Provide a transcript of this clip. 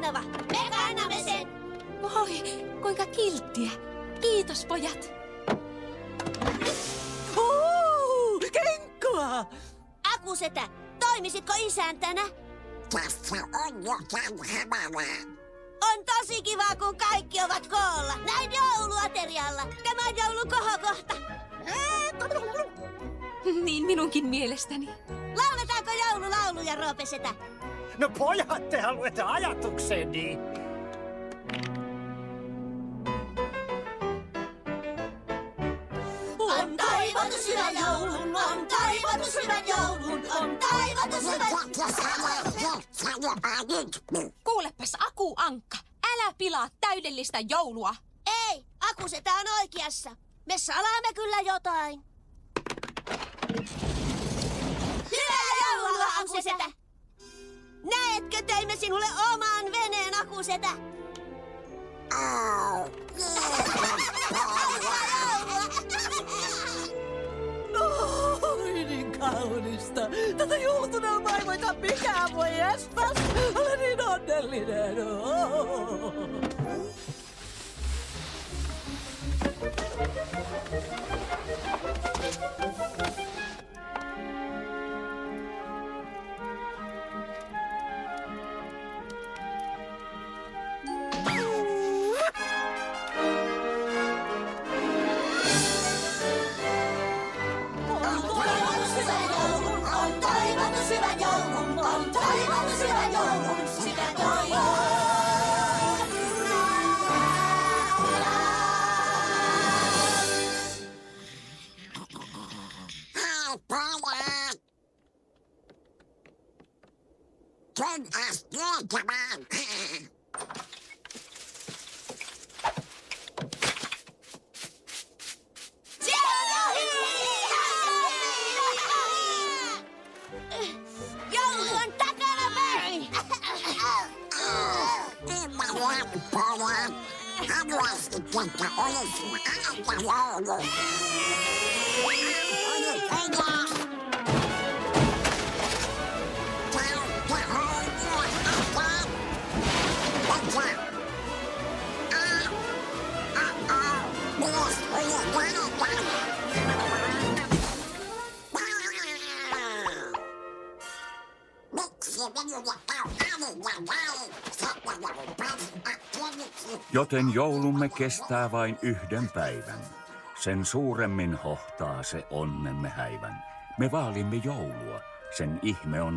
kanava. Me kannamme sen. Voi, kuinka kilttiä. Kiitos, pojat. Kenkkaa! Akusetä, toimisitko isäntänä? Tässä on jotain hämärää. On tosi kiva, kun kaikki ovat koolla. Näin jouluaterialla. Tämä on joulukohokohta. Niin minunkin mielestäni. Lauletaanko joululauluja, Roopesetä? No pojat, te haluatte ajatukseni. On toivotus hyvän joulun, on toivotus hyvän joulun, on toivotus hyvän joulun. Kuulepas, Aku Ankka, älä pilaa täydellistä joulua. Ei, Akusetä on oikeassa. Me salaamme kyllä jotain. Hyvää joulua, Akusetä! Näetkö, teimme sinulle oman veneen, Akusetä? Oi niin kaunista. Tätä joulutunnelmaa ei voita mikään voi estää. Olen niin onnellinen. On toivotus hyvän joulun, on toivotus hyvän joulun, sitä toivoo. Hei pojat! Kentäs tietämään. Joulu on takana päin! Ymmärrän pojat. Haluaisin, että olisi aika joulu. Joten joulumme kestää vain yhden päivän. Sen suuremmin hohtaa se onnemme häivän. Me vaalimme joulua, sen ihme on